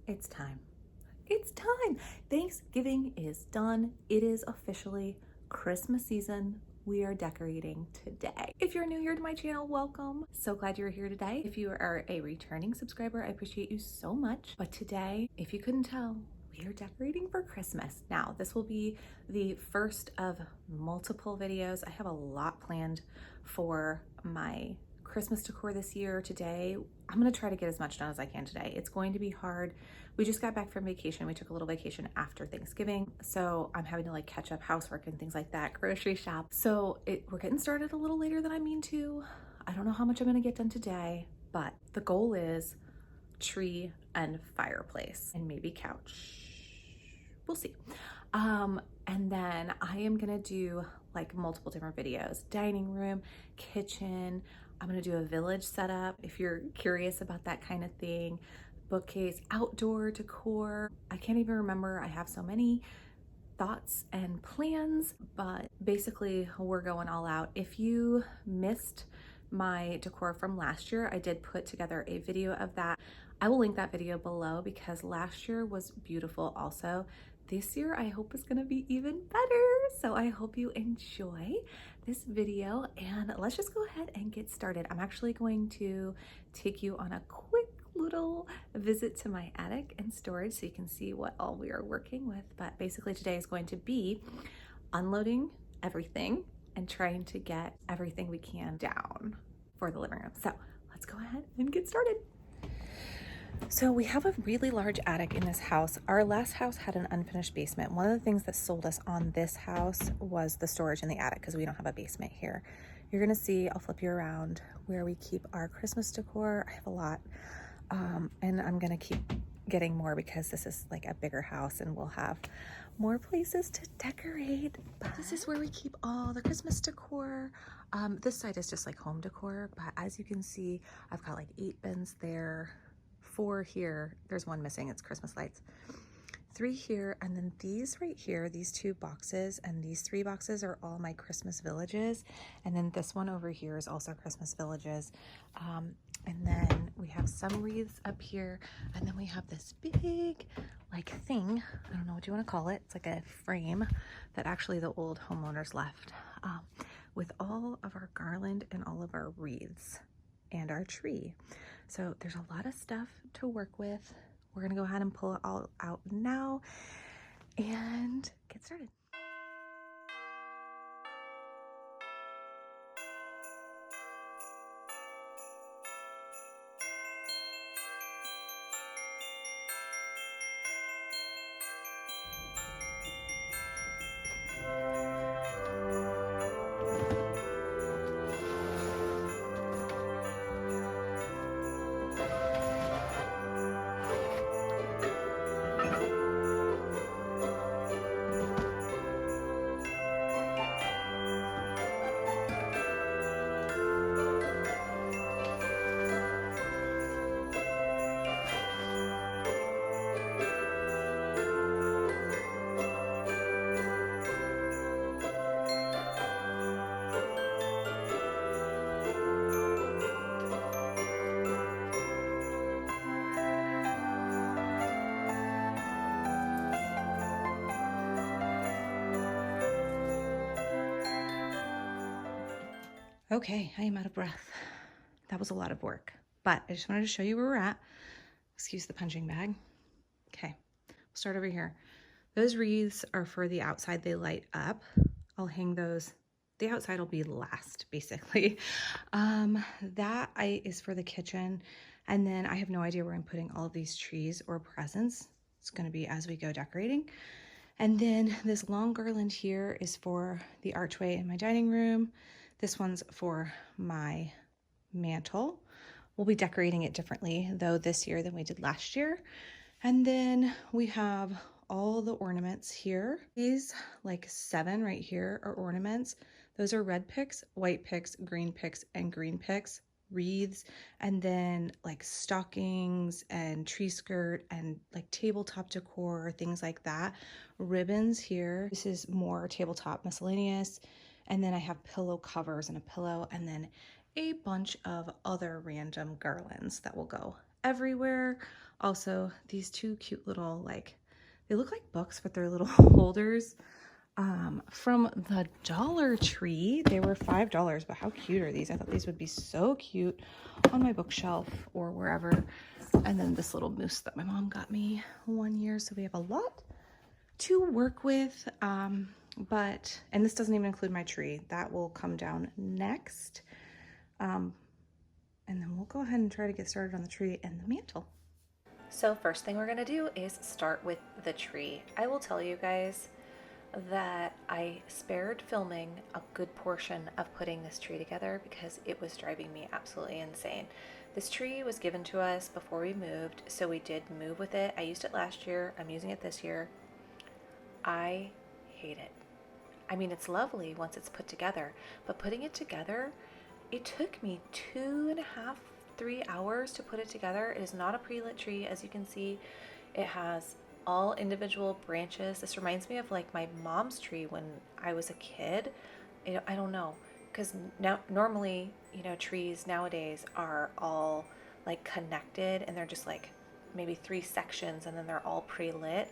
It's time. It's time. Thanksgiving is done. It is officially Christmas season. We are decorating today. If you're new here to my channel, welcome. So glad you're here today. If you are a returning subscriber, I appreciate you so much. But today, if you couldn't tell, we are decorating for Christmas. Now, this will be the first of multiple videos. I have a lot planned for my Christmas decor this year. Today, I'm gonna try to get as much done as I can today. It's going to be hard. We just got back from vacation. We took a little vacation after Thanksgiving. So I'm having to like catch up housework and things like that, grocery shop. So we're getting started a little later than I mean to. I don't know how much I'm gonna get done today, but the goal is tree and fireplace and maybe couch. We'll see. And then I am gonna do like multiple different videos, dining room, kitchen. I'm gonna do a village setup if you're curious about that kind of thing, bookcase, outdoor decor. I can't even remember, I have so many thoughts and plans, but basically we're going all out. If you missed my decor from last year, I did put together a video of that. I will link that video below because last year was beautiful also. This year I hope is gonna be even better. So I hope you enjoy this video and let's just go ahead and get started. I'm actually going to take you on a quick little visit to my attic and storage so you can see what all we are working with. But basically today is going to be unloading everything and trying to get everything we can down for the living room. So let's go ahead and get started. So we have a really large attic in this house. Our last house had an unfinished basement. One of the things that sold us on this house was the storage in the attic because we don't have a basement here. You're gonna see, I'll flip you around, where we keep our Christmas decor. I have a lot, and I'm gonna keep getting more because this is like a bigger house and we'll have more places to decorate. But this is where we keep all the Christmas decor. This side is just like home decor, but as you can see, I've got like 8 bins there. 4 here, there's one missing, it's Christmas lights. 3 here, and then these right here, these 2 boxes and these 3 boxes are all my Christmas villages. And then this one over here is also Christmas villages. And then we have some wreaths up here. And then we have this big like thing, I don't know what you want to call it. It's like a frame that actually the old homeowners left with all of our garland and all of our wreaths and our tree. So there's a lot of stuff to work with. We're gonna go ahead and pull it all out now and get started. Okay, I am out of breath. That was a lot of work, but I just wanted to show you where we're at. Excuse the punching bag. Okay, we'll start over here. Those wreaths are for the outside, they light up. I'll hang those, the outside will be last basically. That is for the kitchen. And then I have no idea where I'm putting all of these trees or presents. It's gonna be as we go decorating. And then this long garland here is for the archway in my dining room. This one's for my mantle. We'll be decorating it differently though this year than we did last year. And then we have all the ornaments here. These like 7 right here are ornaments. Those are red picks, white picks, green picks, and green picks, wreaths, and then like stockings and tree skirt and like tabletop decor, things like that. Ribbons here. This is more tabletop miscellaneous. And then I have pillow covers and a pillow, and then a bunch of other random garlands that will go everywhere. Also, these two cute little, like, they look like books, but they're little holders from the Dollar Tree. They were $5, but how cute are these? I thought these would be so cute on my bookshelf or wherever. And then this little moose that my mom got me one year. So we have a lot to work with. And this doesn't even include my tree. That will come down next. And then we'll go ahead and try to get started on the tree and the mantle. So first thing we're gonna do is start with the tree. I will tell you guys that I spared filming a good portion of putting this tree together because it was driving me absolutely insane. This tree was given to us before we moved, so we did move with it. I used it last year, I'm using it this year. I hate it. I mean, it's lovely once it's put together, but putting it together, it took me 2.5, 3 hours to put it together. It is not a pre-lit tree. As you can see, it has all individual branches. This reminds me of like my mom's tree when I was a kid. I don't know, because now normally, you know, trees nowadays are all like connected and they're just like maybe 3 sections and then they're all pre-lit.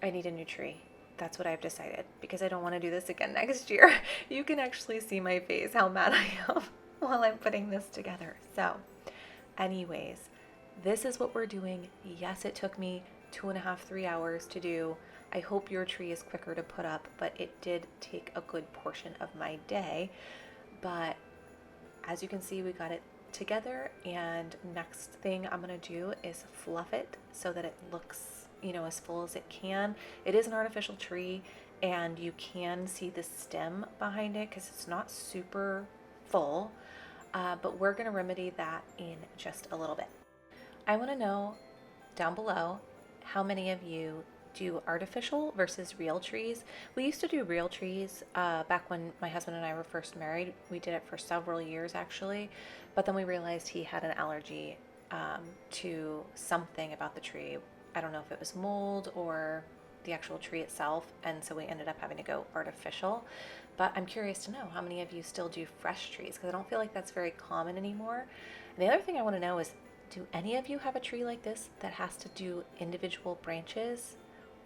I need a new tree. That's what I've decided, because I don't want to do this again next year. You can actually see my face, how mad I am while I'm putting this together. So anyways, this is what we're doing. Yes, it took me 2.5, 3 hours to do. I hope your tree is quicker to put up, but it did take a good portion of my day. But as you can see, we got it together, and next thing I'm gonna do is fluff it so that it looks, you know, as full as it can. It is an artificial tree, and you can see the stem behind it because it's not super full, but we're gonna remedy that in just a little bit. I wanna know down below how many of you do artificial versus real trees. We used to do real trees back when my husband and I were first married. We did it for several years actually, but then we realized he had an allergy to something about the tree. I don't know if it was mold or the actual tree itself, and so we ended up having to go artificial. But I'm curious to know how many of you still do fresh trees, because I don't feel like that's very common anymore. And the other thing I want to know is, do any of you have a tree like this that has to do individual branches,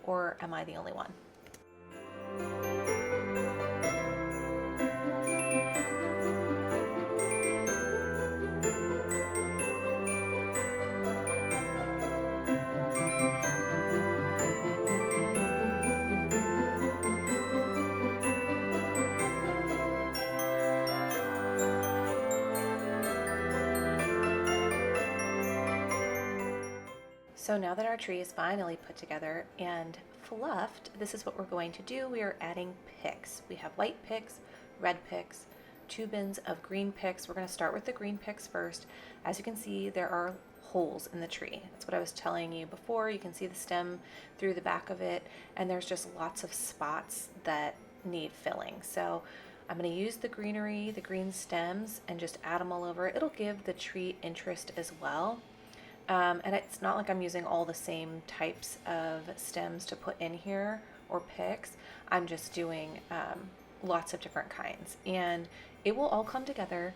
or am I the only one? So now that our tree is finally put together and fluffed, this is what we're going to do. We are adding picks. We have white picks, red picks, 2 bins of green picks. We're going to start with the green picks first. As you can see, there are holes in the tree. That's what I was telling you before. You can see the stem through the back of it, and there's just lots of spots that need filling. So I'm going to use the greenery, the green stems, and just add them all over. It'll give the tree interest as well. And it's not like I'm using all the same types of stems to put in here or picks. I'm just doing lots of different kinds, and it will all come together.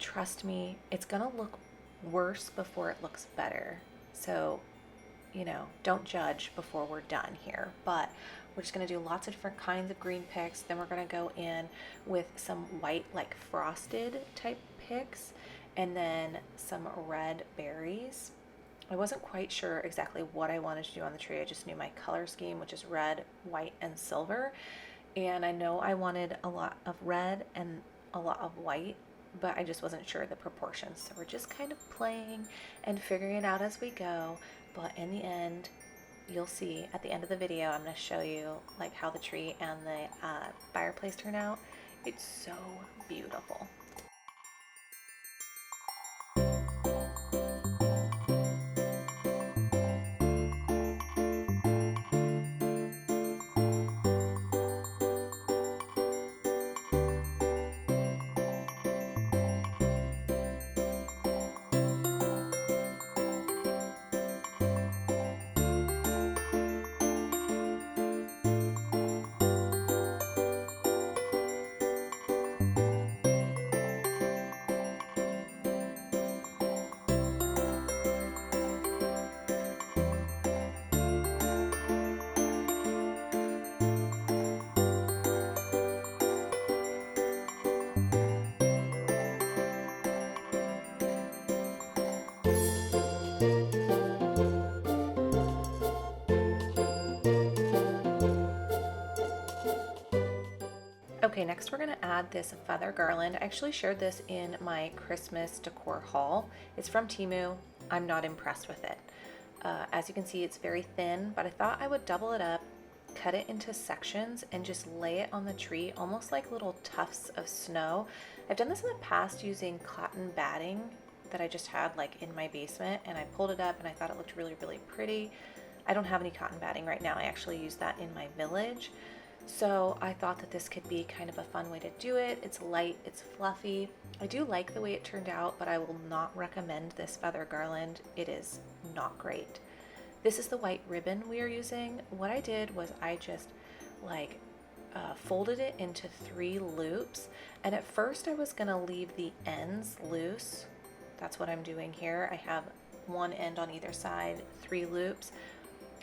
Trust me, it's gonna look worse before it looks better. So, you know, don't judge before we're done here, but we're just gonna do lots of different kinds of green picks. Then we're gonna go in with some white, like frosted type picks, and then some red berries. I wasn't quite sure exactly what I wanted to do on the tree. I just knew my color scheme, which is red, white, and silver. And I know I wanted a lot of red and a lot of white, but I just wasn't sure the proportions. So we're just kind of playing and figuring it out as we go. But in the end, you'll see at the end of the video, I'm going to show you like how the tree and the fireplace turn out. It's so beautiful. Okay, next we're gonna add this feather garland. I actually shared this in my Christmas decor haul. It's from Temu. I'm not impressed with it. As you can see, it's very thin, but I thought I would double it up, cut it into sections, and just lay it on the tree, almost like little tufts of snow. I've done this in the past using cotton batting that I just had like in my basement, and I pulled it up and I thought it looked really, really pretty. I don't have any cotton batting right now. I actually use that in my village. So I thought that this could be kind of a fun way to do it. It's light, it's fluffy. I do like the way it turned out, but I will not recommend this feather garland. It is not great. This is the white ribbon we are using. What I did was I just like folded it into 3 loops. And at first I was gonna leave the ends loose. That's what I'm doing here. I have 1 end on either side, 3 loops.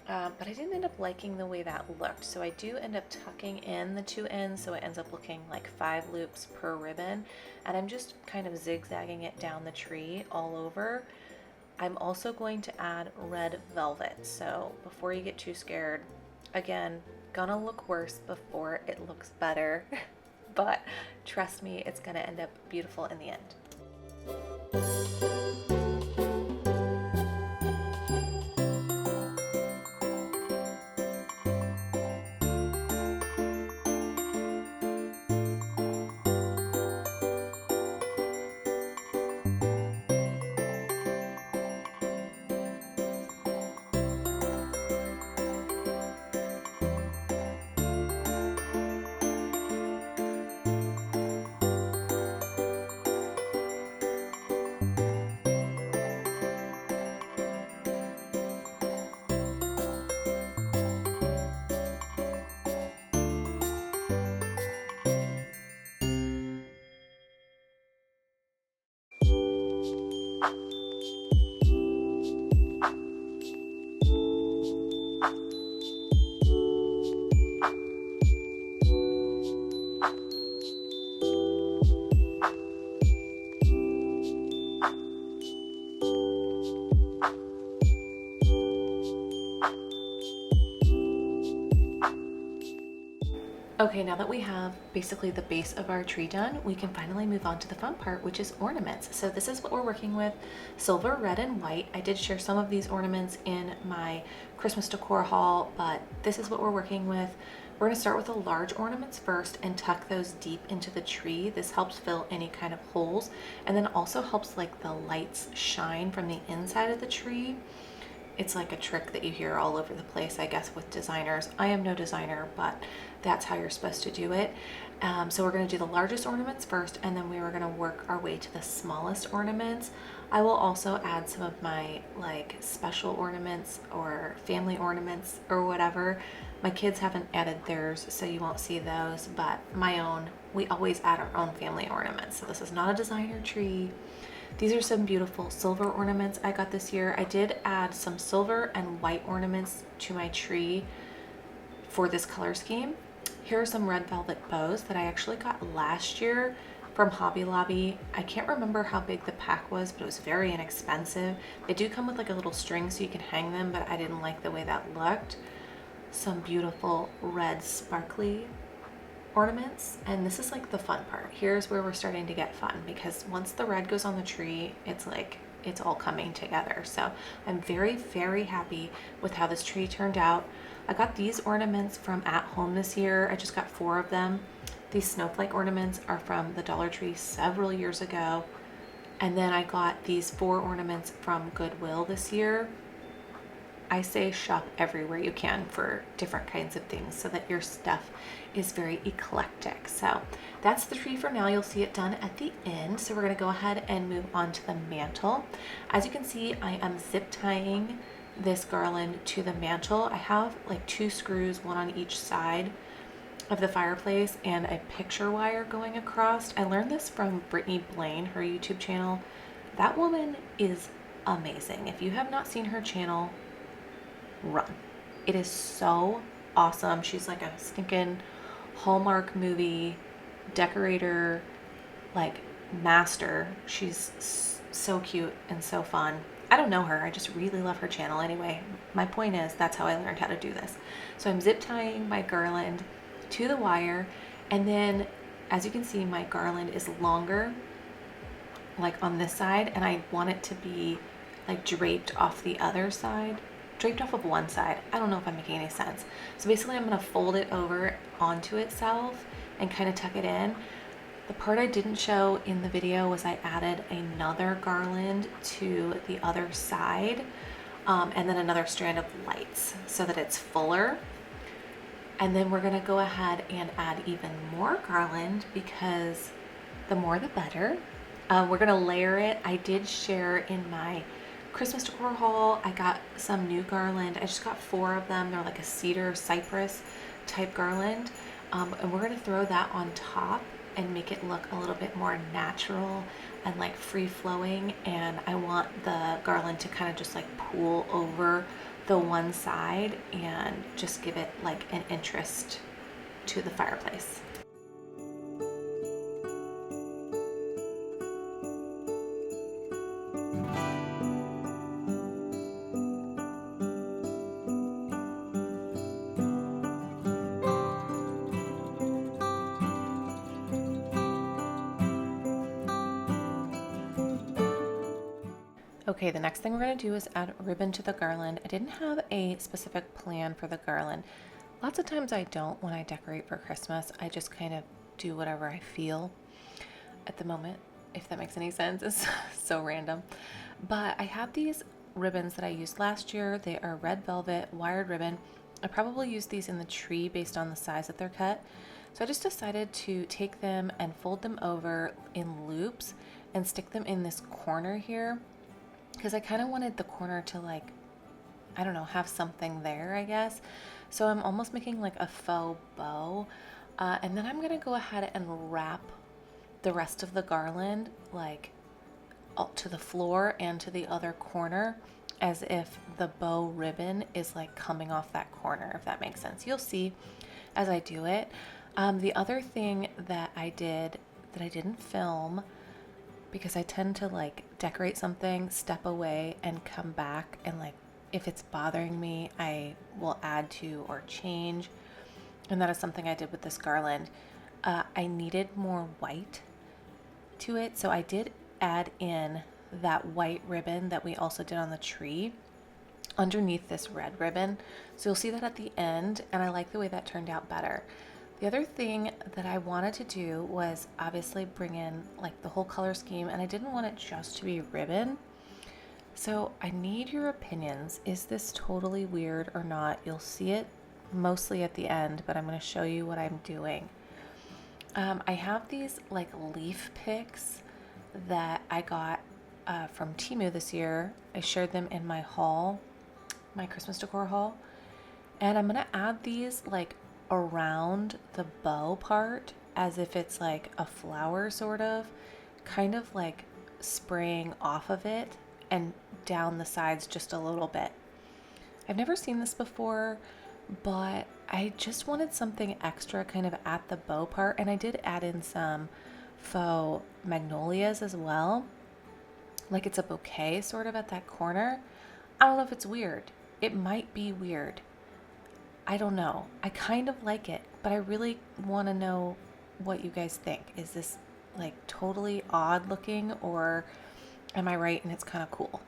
But I didn't end up liking the way that looked. So I do end up tucking in the 2 ends, so it ends up looking like 5 loops per ribbon. And I'm just kind of zigzagging it down the tree all over. I'm also going to add red velvet. So before you get too scared, again, gonna look worse before it looks better. But trust me, it's gonna end up beautiful in the end. Okay, now that we have basically the base of our tree done, we can finally move on to the fun part, which is ornaments. So this is what we're working with: silver, red, and white. I did share some of these ornaments in my Christmas decor haul, but this is what we're working with. We're gonna start with the large ornaments first and tuck those deep into the tree. This helps fill any kind of holes, and then also helps like the lights shine from the inside of the tree. It's like a trick that you hear all over the place, I guess, with designers. I am no designer, but that's how you're supposed to do it. So we're going to do the largest ornaments first, and then we are going to work our way to the smallest ornaments. I will also add some of my like special ornaments or family ornaments or whatever. My kids haven't added theirs, so you won't see those, but my own, we always add our own family ornaments. So this is not a designer tree. These are some beautiful silver ornaments I got this year. I did add some silver and white ornaments to my tree for this color scheme. Here are some red velvet bows that I actually got last year from Hobby Lobby. I can't remember how big the pack was, but it was very inexpensive. They do come with like a little string so you can hang them, but I didn't like the way that looked. Some beautiful red sparkly ornaments, and this is like the fun part. Here's where we're starting to get fun, because once the red goes on the tree, it's like it's all coming together. So I'm very, very happy with how this tree turned out. I got these ornaments from At Home this year. I just got 4 of them. These snowflake ornaments are from the Dollar Tree several years ago, and then I got these 4 ornaments from Goodwill this year. I say shop everywhere you can for different kinds of things so that your stuff is very eclectic. So that's the tree for now. You'll see it done at the end. So we're going to go ahead and move on to the mantle. As you can see, I am zip tying this garland to the mantle. I have like 2 screws, one on each side of the fireplace, and a picture wire going across. I learned this from Brittany Blaine, her YouTube channel. That woman is amazing. If you have not seen her channel, run. It is so awesome. She's like a stinking Hallmark movie decorator, like master. She's so cute and so fun. I don't know her, I just really love her channel. Anyway, my point is that's how I learned how to do this. So I'm zip tying my garland to the wire, and then as you can see, my garland is longer, like on this side, and I want it to be like draped off the other side, draped off of one side. I don't know if I'm making any sense. So basically I'm gonna fold it over onto itself and kind of tuck it in. The part I didn't show in the video was I added another garland to the other side, and then another strand of lights so that it's fuller. And then we're gonna go ahead and add even more garland because the more the better. We're gonna layer it. I did share in my Christmas decor haul, I got some new garland. I just got 4 of them. They're like a cedar cypress type garland. And we're gonna throw that on top and make it look a little bit more natural and like free flowing. And I want the garland to kind of just like pool over the one side and just give it like an interest to the fireplace. Okay, the next thing we're going to do is add ribbon to the garland. I didn't have a specific plan for the garland. Lots of times I don't when I decorate for Christmas. I just kind of do whatever I feel at the moment, if that makes any sense. It's so random. But I have these ribbons that I used last year. They are red velvet wired ribbon. I probably used these in the tree based on the size that they're cut. So I just decided to take them and fold them over in loops and stick them in this corner here, because I kind of wanted the corner to, like, I don't know, have something there, I guess. So I'm almost making like a faux bow. And then I'm going to go ahead and wrap the rest of the garland like to the floor and to the other corner, as if the bow ribbon is like coming off that corner, if that makes sense. You'll see as I do it. The other thing that I did that I didn't film, because I tend to like decorate something, step away and come back, and like if it's bothering me, I will add to or change. And that is something I did with this garland. I needed more white to it, so I did add in that white ribbon that we also did on the tree underneath this red ribbon. So you'll see that at the end, and I like the way that turned out better. The other thing that I wanted to do was obviously bring in like the whole color scheme, and I didn't want it just to be ribbon. So I need your opinions. Is this totally weird or not? You'll see it mostly at the end, but I'm going to show you what I'm doing. I have these like leaf picks that I got from Temu this year. I shared them in my haul, my Christmas decor haul. And I'm going to add these like around the bow part as if it's like a flower, sort of, kind of like spraying off of it and down the sides just a little bit. I've never seen this before, but I just wanted something extra kind of at the bow part, and I did add in some faux magnolias as well, like it's a bouquet sort of at that corner. I don't know if it's weird. It might be weird. I don't know. I kind of like it, but I really want to know what you guys think. Is this like totally odd looking, or am I right and it's kind of cool?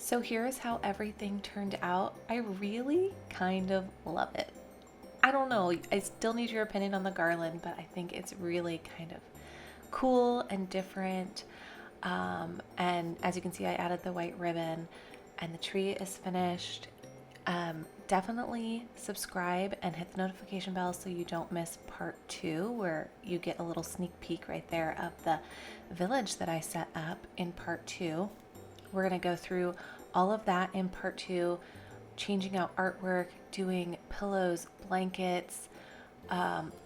So here's how everything turned out. I really kind of love it. I don't know, I still need your opinion on the garland, but I think it's really kind of cool and different. And as you can see, I added the white ribbon and the tree is finished. Definitely subscribe and hit the notification bell so you don't miss part 2, where you get a little sneak peek right there of the village that I set up in part 2. We're going to go through all of that in part 2, changing out artwork, doing pillows, blankets,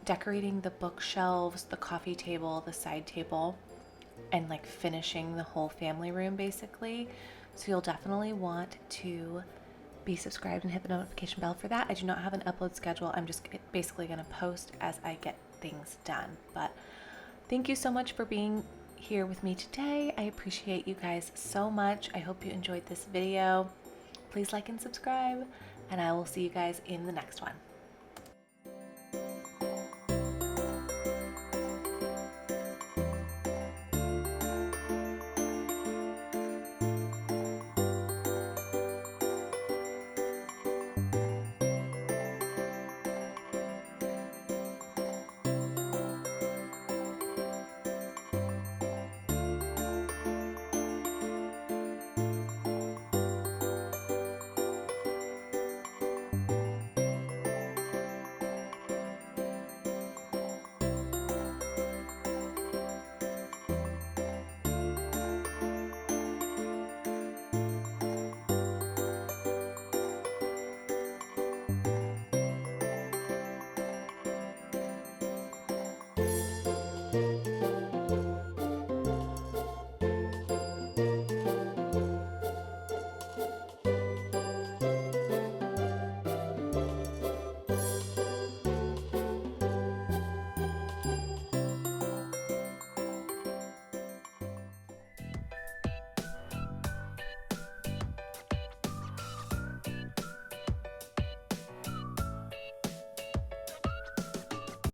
decorating the bookshelves, the coffee table, the side table, and like finishing the whole family room basically. So you'll definitely want to be subscribed and hit the notification bell for that. I do not have an upload schedule. I'm just basically going to post as I get things done. But thank you so much for being here with me today. I appreciate you guys so much. I hope you enjoyed this video. Please like and subscribe, and I will see you guys in the next one.